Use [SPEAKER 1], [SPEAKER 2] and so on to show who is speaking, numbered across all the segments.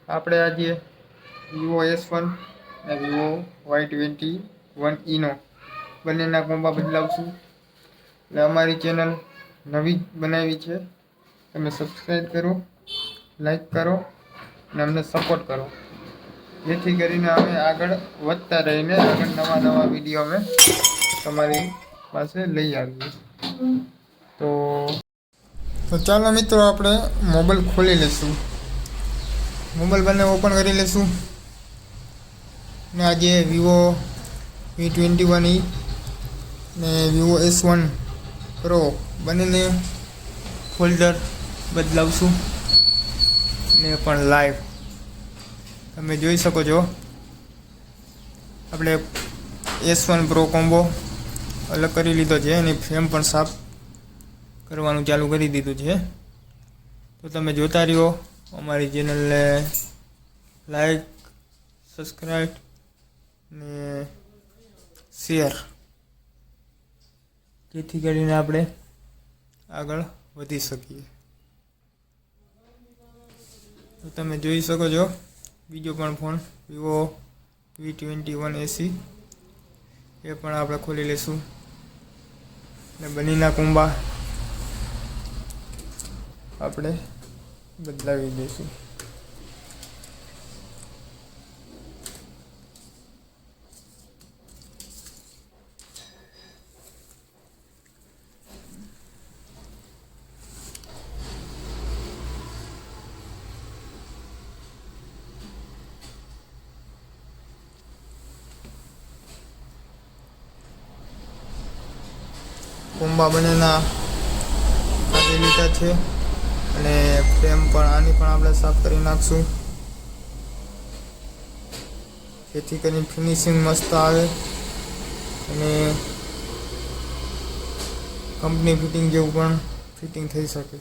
[SPEAKER 1] આપણે આજે Vivo S1 અને વિવો Y21 બંનેના કોમ્બા બદલાવશું. એટલે અમારી ચેનલ નવી જ બનાવી છે, તમે સબસ્ક્રાઈબ કરો, લાઈક કરો અને અમને સપોર્ટ કરો, જેથી કરીને અમે આગળ વધતા રહીને આગળ નવા વિડીયો અમે તમારી પાસે લઈ આવીએ. તો ચાલો મિત્રો, આપણે મોબાઈલ ખોલી લઈશું. મોબાઈલ બંને ઓપન કરી લઈશું ને આજે વિવો V21 ને વિવો S1 Pro બંનેને ફોલ્ડર બદલાવશું ને પણ લાઈવ તમે જોઈ શકો છો. આપણે S1 Pro કોમ્બો અલગ કરી લીધો છે, એની ફ્રેમ પણ સાફ કરવાનું ચાલુ કરી દીધું છે. તો તમે જોતા રહ્યો, અમારી ચેનલને લાઈક, સબસ્ક્રાઈબ ને શેર, જેથી કરીને આપણે આગળ વધી શકીએ. તો તમે જોઈ શકો છો બીજો પણ ફોન વિવો V21 AC એ પણ આપણે ખોલી લઈશું ને બંનેના કોમ્બા આપણે બદલાવી દઈશું. કોમ્બા બંનેના કાઢી લીધા છે અને ફ્રેમ પણ આની પણ આપણે સાફ કરી નાખશું, જેથી કરીને ફિનિશિંગ મસ્ત આવે અને કંપની ફિટિંગ જેવું પણ ફિટિંગ થઈ શકે.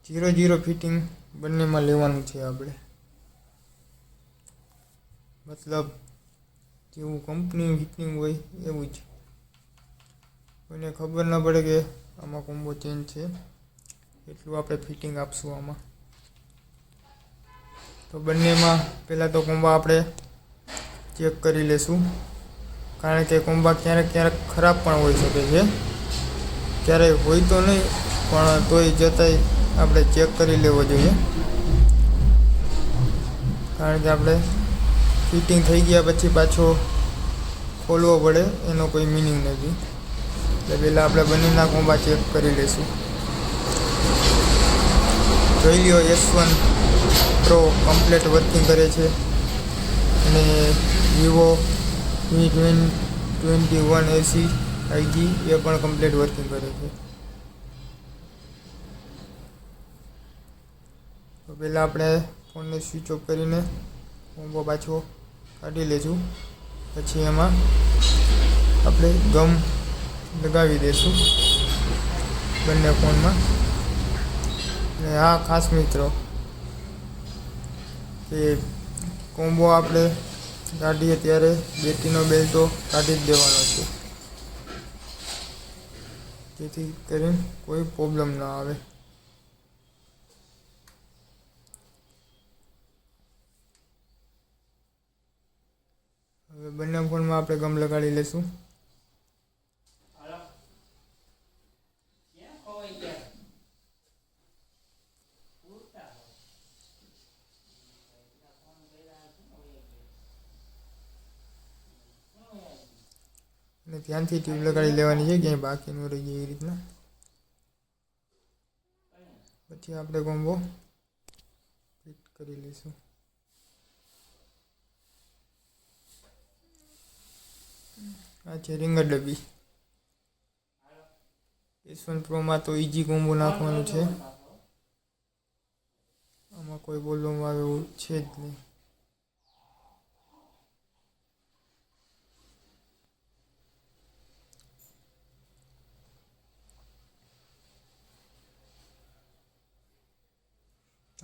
[SPEAKER 1] 0-0 ફિટિંગ બંનેમાં લેવાનું છે આપણે, મતલબ જેવું કંપની ફિટિંગ હોય એવું જ, કોઈને ખબર ન પડે કે આમાં કોમ્બો ચેન્જ છે, એટલું આપણે ફિટિંગ આપશું આમાં. તો બંનેમાં પહેલાં તો કોમ્બા આપણે ચેક કરી લેશું, કારણ કે કોમ્બા ક્યારેક ખરાબ પણ હોઈ શકે છે, ક્યારેય હોય તો નહીં પણ તોય જતાંય આપણે ચેક કરી લેવો જોઈએ, કારણ કે આપણે ફિટિંગ થઈ ગયા પછી પાછો ખોલવો પડે એનો કોઈ મિનિંગ નથી. એટલે પહેલાં આપણે બંનેના કોમ્બા ચેક કરી લઈશું. જોઈ લ્યો, S1 Pro કમ્પ્લીટ વર્કિંગ કરે છે અને વિવો V21 AC IG એ પણ કમ્પ્લીટ વર્કિંગ કરે છે. તો પહેલાં આપણે ફોનને સ્વિચ ઓફ કરીને કોમ્બો પાછો કાઢી લઈશું, પછી એમાં આપણે ગમ લગાવી દઈશું બંને ફોનમાં. અને હા, ખાસ મિત્રો, કે કોમ્બો આપણે કાઢીએ ત્યારે બેટરીનો બેલ્ટ તો કાઢી જ દેવાનો છે, જેથી કરીને કોઈ પ્રોબ્લેમ ના આવે. હવે બંને ફોનમાં આપણે ગમ લગાડી લઈશું. અને ધ્યાનથી ટ્યુબ લગાડી લેવાની છે, ક્યાંય બાકી ન રહી જાય એ રીતના. પછી આપણે કોમ્બો ફિટ કરી લઈશું. આ છે રિંગર ડબ્બી. S1 Proમાં તો ઇઝી કોમ્બો નાખવાનું છે, આમાં કોઈ બોલવામાં આવે એવું છે જ નહીં.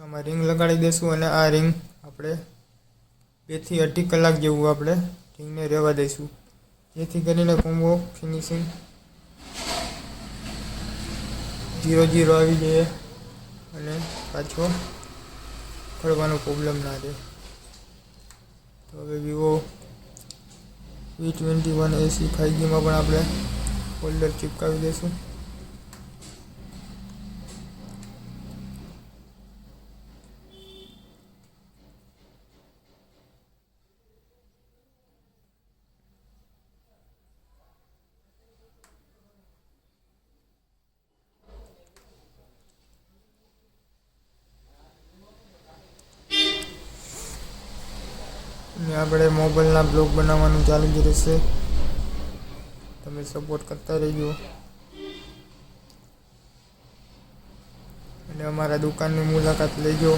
[SPEAKER 1] આમાં રિંગ લગાડી દઈશું અને આ રિંગ આપણે 2 થી 2.5 કલાક જેવું આપણે રિંગને રહેવા દઈશું, જેથી કરીને કોમ્બો ફિનિશિંગ 0 આવી જાય અને પાછો ખોલવાનો પ્રોબ્લેમ ના રહે. તો હવે વિવો V21 AC 5Gમાં પણ આપણે હોલ્ડર ચિપકાવી દઈશું. અને આપણે મોબાઈલના બ્લોગ બનાવવાનું ચાલુ જ રહેશે. તમે સપોર્ટ કરતા રહેજો અને અમારા દુકાનની મુલાકાત લેજો.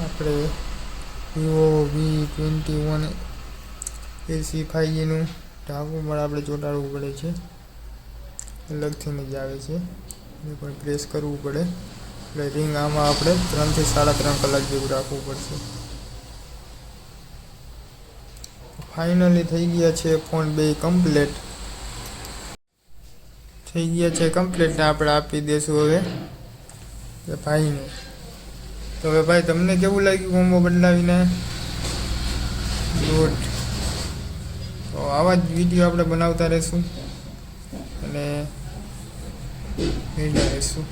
[SPEAKER 1] આપણે વિવો V21 AC 5Gનું ઢાંકણું પણ આપણે ચોંટાડવું પડે છે. અલગથી જ આવે છે, એને પણ પ્રેસ કરવું પડે. એટલે રિંગ આમાં આપણે 3 થી 3.5 કલાક જેવું રાખવું પડશે. ફાઇનલી થઈ ગયા છે ફોન બે કમ્પ્લીટ થઈ ગયા છે કમ્પ્લીટ. આપણે આપી દઈશું હવે ભાઈને. તો હવે ભાઈ તમને કેવું લાગ્યું કોમ્બો બદલાવીને? ગુડ. તો આવા જ વિડીયો આપણે બનાવતા રહીશું અને મેળવી રહીશું.